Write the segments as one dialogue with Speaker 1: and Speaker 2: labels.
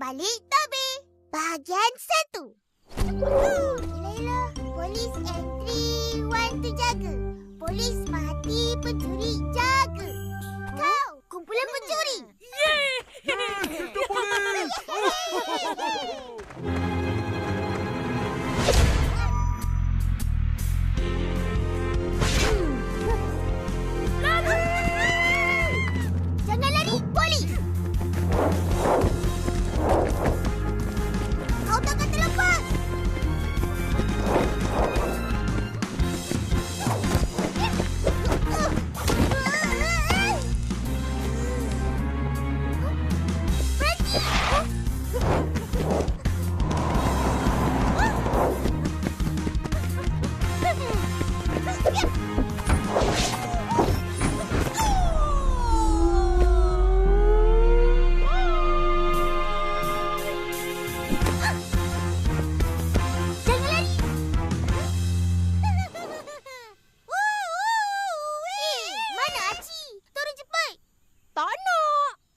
Speaker 1: balik tabir. Bahagian 1. Yelah, polis entry 1 tu jaga. Polis mati, pencuri jaga. Kau, kumpulan pencuri.
Speaker 2: Yeay! Kita polis!
Speaker 1: Jangan lari, polis! Kau takkan terlepas!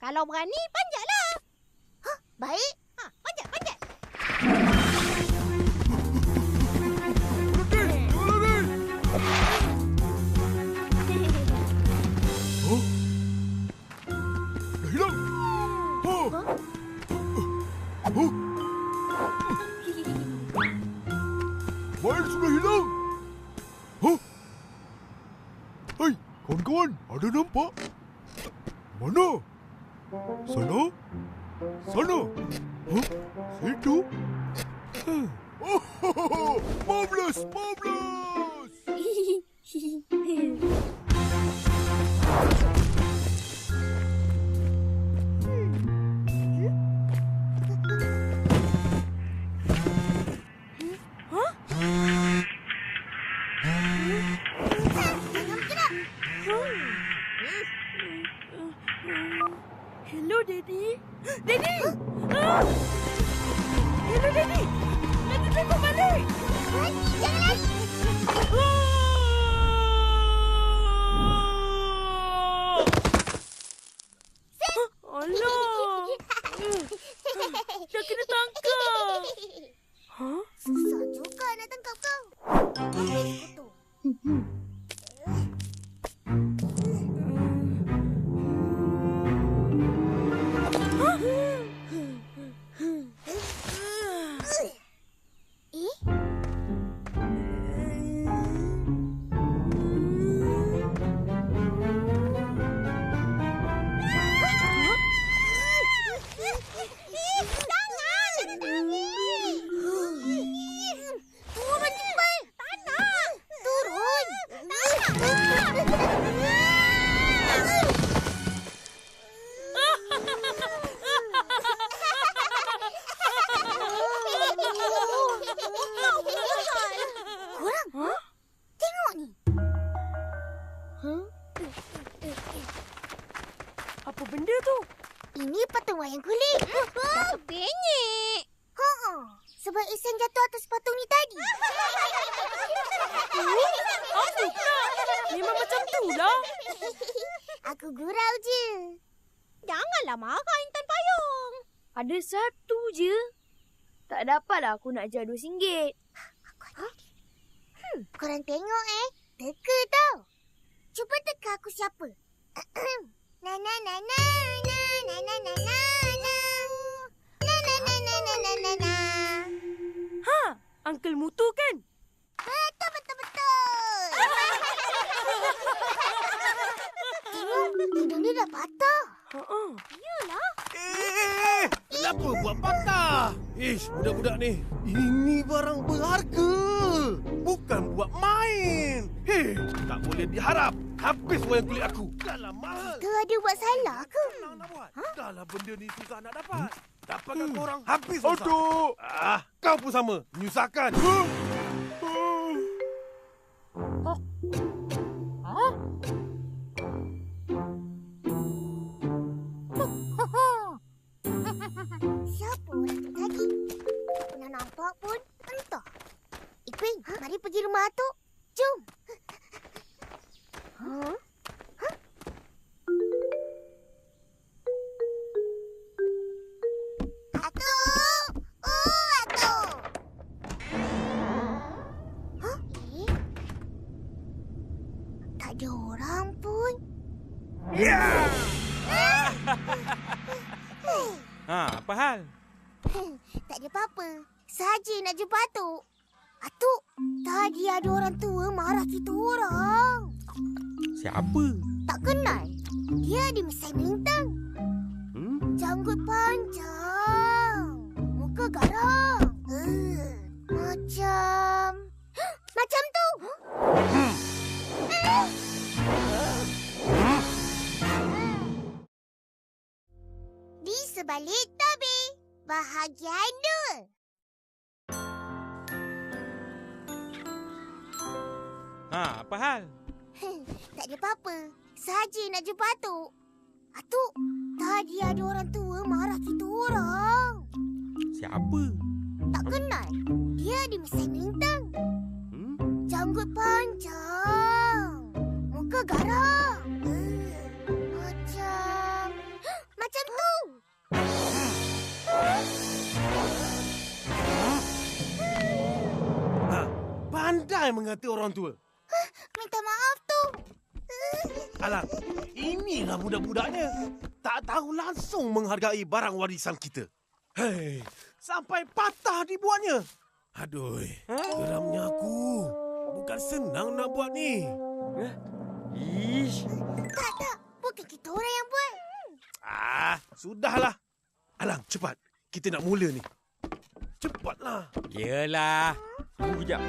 Speaker 3: Kalau berani, panjatlah.
Speaker 1: Hah, baik.
Speaker 3: Panjat.
Speaker 2: Dah hilang! Miles sudah hilang! Hai, kawan-kawan, ada nampak? Mana? Sana? Sana? Situ? Oh, marvelous! Marvelous!
Speaker 3: Hello, Daddy. Daddy! Hello, Daddy. Daddy tengok balik.
Speaker 1: Berhenti, jangan lari.
Speaker 3: Alah. Dah kena tangkap.
Speaker 1: Susah juga nak tangkap kau. Habis kutu.
Speaker 3: Apa benda tu?
Speaker 1: Ini patung wayang kulit.
Speaker 3: Dah terpenyek.
Speaker 1: Sebab Ihsan jatuh atas patung ni tadi.
Speaker 3: Apa pula? Memang macam tu lah.
Speaker 1: Aku gurau je.
Speaker 3: Janganlah marah, Intan Payung. Ada satu je. Tak dapatlah aku nak ajar RM2.
Speaker 1: Korang tengok teka tau. Cuba teka aku siapa. Na na na na na na na na na na. Na na na na na na na na.
Speaker 3: Ha, Uncle Mutu kan?
Speaker 1: Betul betul betul. Tengok, hidung dia dah patah.
Speaker 3: Iyalah.
Speaker 2: Kenapa buat patah? Budak-budak ni. Ini barang berharga. Bukan buat main. Tak boleh diharap. Habis wayang kulit aku. Dahlah mahal.
Speaker 1: Kau ada buat salah ke?
Speaker 2: Senang nak buat. Dahlah benda ni susah nak dapat. Dapatkan korang habis susah. Aduh. Kau pun sama. Menyusahkan.
Speaker 1: Siapa orang tu tadi? Tak pernah nampak pun. Entah. Ipin, mari pergi rumah Atuk. Jom. Atuk, Tak ada orang pun.
Speaker 4: Apa hal?
Speaker 1: Tak ada apa-apa. Saja nak jumpa Atuk. Atuk, tadi ada orang tua marah kita orang.
Speaker 4: Siapa?
Speaker 1: Tak kenal. Dia ada misai melintang. Janggut panjang. Muka garang. Macam tu. Di sebalik tabir, bahagian 2.
Speaker 4: Apa hal?
Speaker 1: Tak ada apa-apa. Saja nak jumpa Atuk. Atuk, tadi ada orang tua marah kita orang.
Speaker 4: Siapa?
Speaker 1: Tak kenal. Dia ada misai melintang. Janggut panjang. Muka garang. Macam tu.
Speaker 2: Pandai mengata orang tua.
Speaker 1: Minta maaf tu.
Speaker 2: Alang, inilah budak-budaknya. Tak tahu langsung menghargai barang warisan kita. Hei, sampai patah dibuatnya. Aduh, geramnya aku. Bukan senang nak buat ni.
Speaker 4: Ish.
Speaker 1: Tak. Bukan kita orang yang buat.
Speaker 2: Sudahlah. Alang, cepat. Kita nak mula ni. Cepatlah.
Speaker 4: Yelah. Tunggu kejap.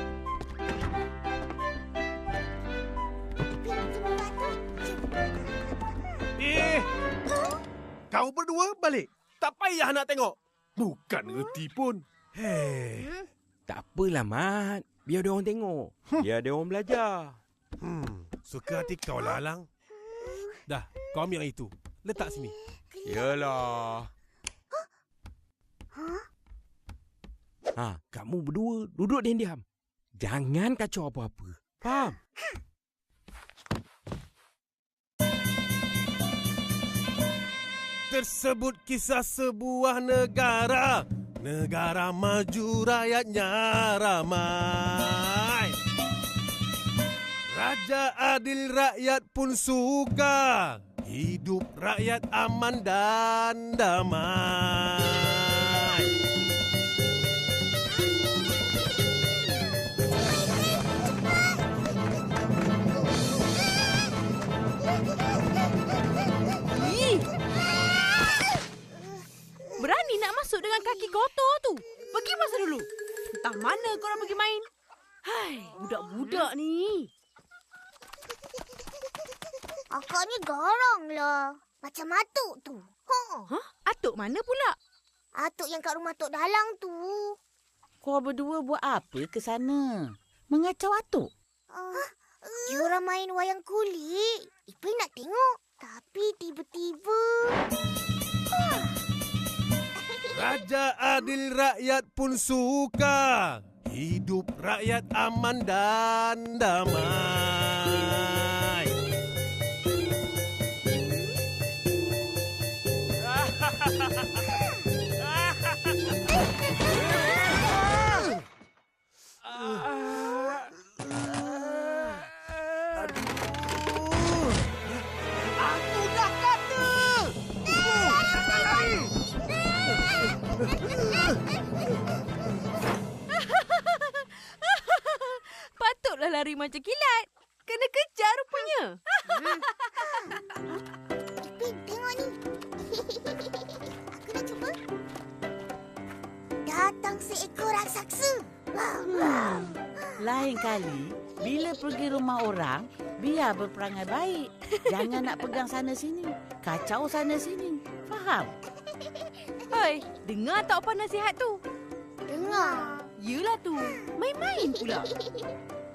Speaker 2: Kau berdua balik. Tak payah nak tengok. Bukan reti pun. Hei.
Speaker 4: Tak apalah, Mat. Biar dia orang tengok. Biar dia orang belajar.
Speaker 2: Suka hati kau lah, Alang. Dah, kau ambil yang itu. Letak sini.
Speaker 4: Yalah. Kamu berdua duduk diam-diam. Jangan kacau apa-apa. Faham?
Speaker 2: Tersebut kisah sebuah negara. Negara maju, rakyatnya ramai. Raja adil, rakyat pun suka. Hidup rakyat aman dan damai.
Speaker 3: Berani nak masuk dengan kaki kotor tu. Pergi masa dulu. Entah mana korang pergi main. Hai, budak-budak ni.
Speaker 1: Akaknya garang lah. Macam Atuk tu.
Speaker 3: Atuk mana pula?
Speaker 1: Atuk yang kat rumah Tok Dalang tu.
Speaker 5: Kau berdua buat apa ke sana? Mengacau Atuk?
Speaker 1: Diorang main wayang kulit. Ipin nak tengok. Tapi tiba-tiba...
Speaker 2: Raja adil, rakyat pun suka. Hidup rakyat aman dan damai. Aku dah kata.
Speaker 3: Patutlah lari macam kilat. Kena kejar rupanya.
Speaker 1: Ipin, tengok ni. Aku nak cuba. Datang seekor raksasa.
Speaker 5: Lain kali, bila pergi rumah orang, biar berperangai baik. Jangan nak pegang sana-sini. Kacau sana-sini. Faham?
Speaker 3: Hei, dengar tak apa nasihat tu?
Speaker 1: Dengar.
Speaker 3: Yelah tu. Main-main pula.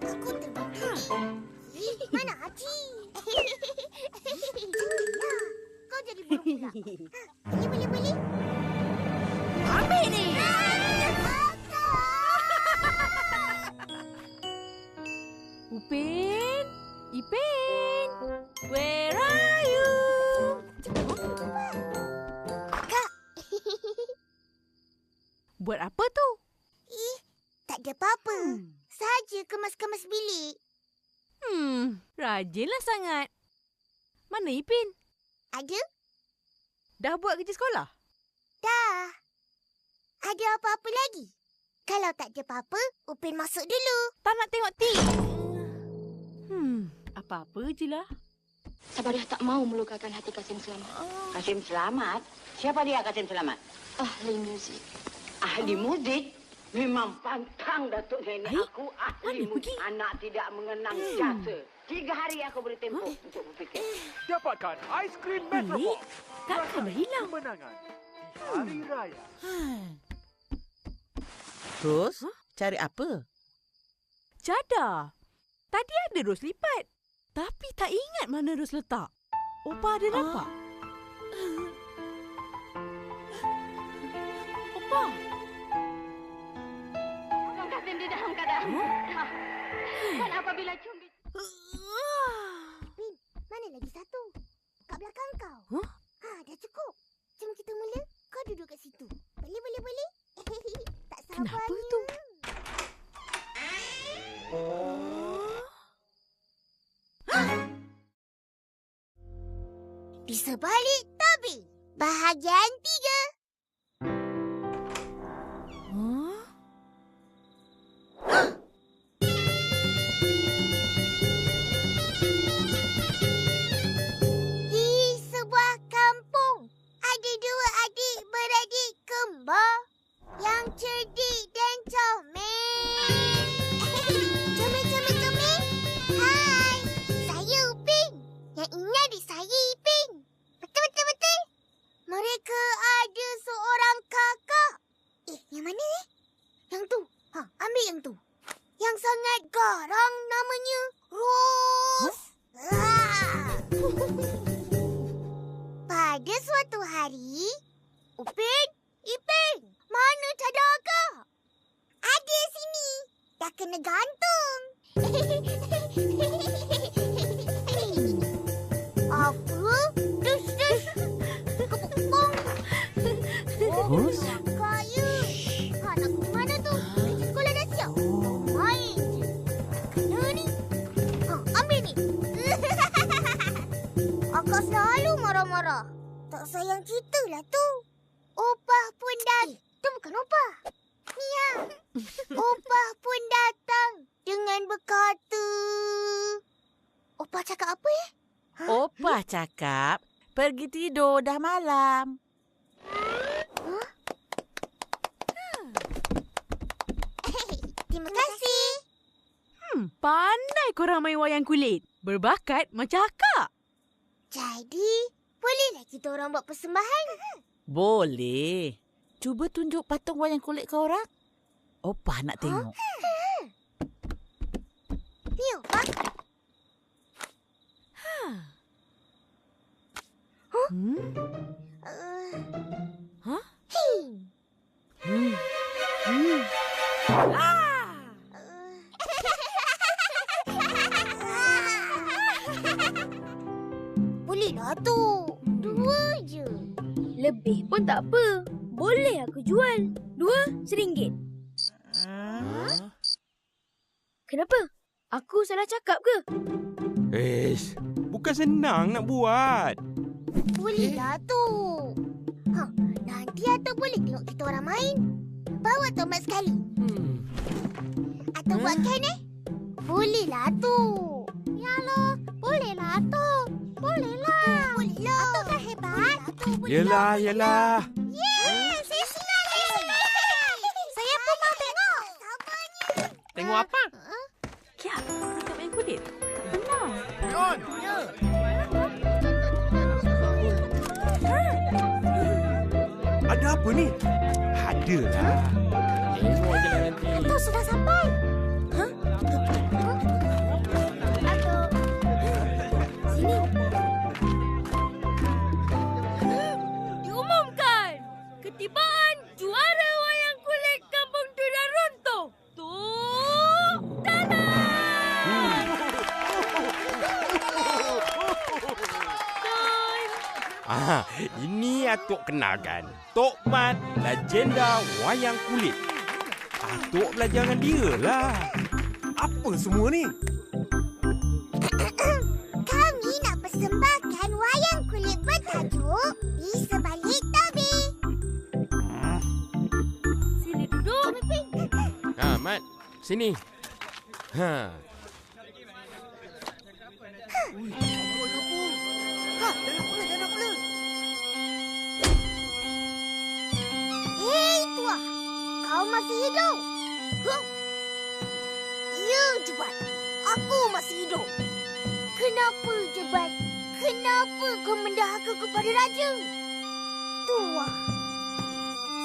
Speaker 1: Aku terbang. Mana Haji? Kau jadi burung pula. Boleh.
Speaker 3: Ambil ni. Upin. Ipin. Where are you?
Speaker 1: Kak.
Speaker 3: Buat apa tu?
Speaker 1: Tak ada apa-apa. Saja kemas-kemas bilik.
Speaker 3: Rajinlah sangat. Mana Ipin?
Speaker 1: Ada?
Speaker 3: Dah buat kerja sekolah?
Speaker 1: Dah. Ada apa-apa lagi? Kalau tak ada apa-apa, Upin masuk dulu.
Speaker 3: Tak nak tengok Tik. Apa-apa je lah.
Speaker 6: Sabariah tak mau melukakan hati Kasim Selamat.
Speaker 7: Kasim Selamat? Siapa dia Kasim Selamat?
Speaker 6: Ahli muzik.
Speaker 7: Ahli muzik? Memang pantang Datuk Nenek aku ahli
Speaker 3: mana
Speaker 7: muzik.
Speaker 3: pergi?
Speaker 7: Anak tidak mengenang jasa. 3 hari aku beri tempoh untuk berfikir.
Speaker 8: Dapatkan aiskrim
Speaker 3: Pelik.
Speaker 8: Metropop.
Speaker 3: Takkan dah hilang.
Speaker 8: Kemenangan di Hari Raya.
Speaker 5: Terus, cari apa?
Speaker 3: Cadar. Tadi ada ros lipat. Tapi tak ingat mana ros letak. Opa ada nampak? Opa.
Speaker 7: Abang Kasim di dalam keadaan. Dan apabila cumbi...
Speaker 1: Upin, mana lagi satu? Kat belakang kau.
Speaker 3: Huh?
Speaker 1: Dah cukup. Jom kita mula. Kau duduk kat situ. Boleh? Tak sabarnya.
Speaker 3: Kenapa tu?
Speaker 1: Di sebalik tabir. Bahagian 3. Di sebuah kampung, ada 2 adik-beradik kembar yang cerdik dan comel. Comel. Hai, saya Upin. Yang ini adik saya Ipin. Betul. Mereka ada seorang kakak. Yang mana ni? Yang tu. Ambil yang tu. Yang sangat garang namanya Ros. Pada suatu hari, Upin, Ipin, mana cadar kak? Ada sini. Dah kena gantung. Apa? Dus. Kepung.
Speaker 5: Ros?
Speaker 1: Kaya. Nak pergi mana tu? Kerja sekolah dah siap. Main je. Kena ni. Ambil ni. Akak selalu marah-marah. Tak sayang kita lah tu. Opah pun datang. Tu bukan opah. Ni lah. Opah pun datang dengan berkata... Opah cakap apa ya?
Speaker 5: Opah cakap, pergi tidur dah malam.
Speaker 1: Terima kasih.
Speaker 3: Pandai korang main wayang kulit. Berbakat macam akak.
Speaker 1: Jadi, bolehlah kita orang buat persembahan?
Speaker 5: Boleh. Cuba tunjuk patung wayang kulit ke orang. Opah nak tengok.
Speaker 1: Ni Opah.
Speaker 3: Hah?
Speaker 1: Bolehlah tu. 2 je.
Speaker 9: Lebih pun tak apa. Boleh aku jual. 2 RM1. Kenapa? Aku salah cakap ke?
Speaker 4: Bukan senang nak buat.
Speaker 1: Bolehlah tu. Nanti Atuk boleh tengok kita orang main. Bawa tomat sekali. Atuk buatkan Bolehlah tu. Yalah, bolehlah Atuk. Bolehlah. Atuk kan hebat.
Speaker 4: Yelah.
Speaker 1: Saya senang. Saya pun mau tengok. Sabarnya.
Speaker 2: Tengok apa?
Speaker 3: Kiap, nak main kulit. Tenang.
Speaker 2: John! Ada apa ni?
Speaker 4: Adalah. Tengok je lah nanti.
Speaker 1: Atuk sudah sampai. Atuk.
Speaker 9: Sini. Diumumkan. Ketibaan juara wayang kulit kampung Tudan Runtuh. Tok Tanah.
Speaker 4: Ini Atuk kenalkan. Tok Mat, legenda wayang kulit. Atuk belajar dengan dia lah.
Speaker 2: Apa semua ni?
Speaker 1: Kami nak persembahkan wayang kulit bertajuk Di Sebalik Tabir.
Speaker 3: Sini duduk.
Speaker 4: Ha, Mat. Sini. Ha.
Speaker 1: Hei, Tuah. Kau masih hidup? Huh? Ya, Jebat. Aku masih hidup. Kenapa, Jebat? Kenapa kau mendahaga kepada Raja? Tuah.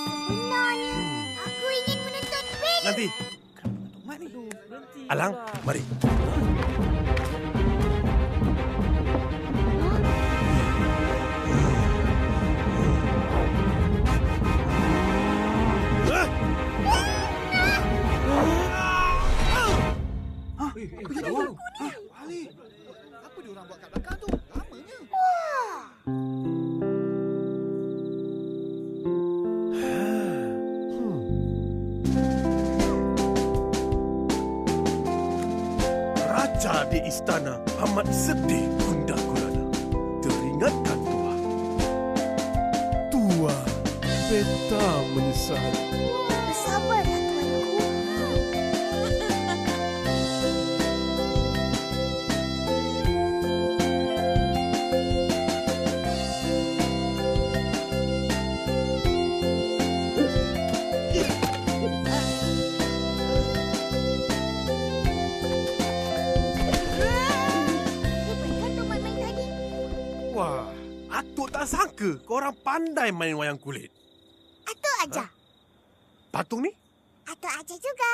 Speaker 1: Sebenarnya, aku ingin menuntut bela.
Speaker 2: Nanti. Alang, mari.
Speaker 8: Apa dia orang buat kat belakang tu? Lamanya.
Speaker 2: Raja di istana amat sedih Bunda Gulana. Teringatkan Tuah. Tuah, beta menyesal.
Speaker 1: Bersabarlah, tuanku. Hebat kan tu main-main tadi?
Speaker 2: Wah, Atuk tak sangka korang pandai main wayang kulit.
Speaker 1: Atuk aja.
Speaker 2: Patung ni?
Speaker 1: Atuk aja juga.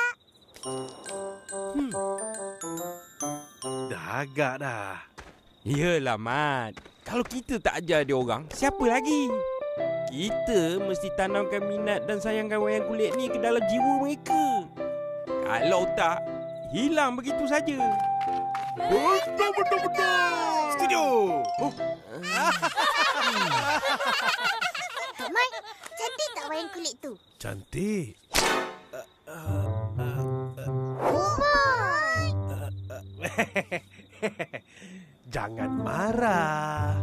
Speaker 2: Dah agak dah.
Speaker 4: Yelah, Mat. Kalau kita tak ajar dia orang, siapa lagi? Kita mesti tanamkan minat dan sayangkan wayang kulit ni ke dalam jiwa mereka. Kalau tak, hilang begitu saja.
Speaker 2: Betul. Setuju.
Speaker 1: Tok Mai, cantik tak wayang kulit tu?
Speaker 2: Cantik.
Speaker 1: Mai.
Speaker 2: Jangan marah.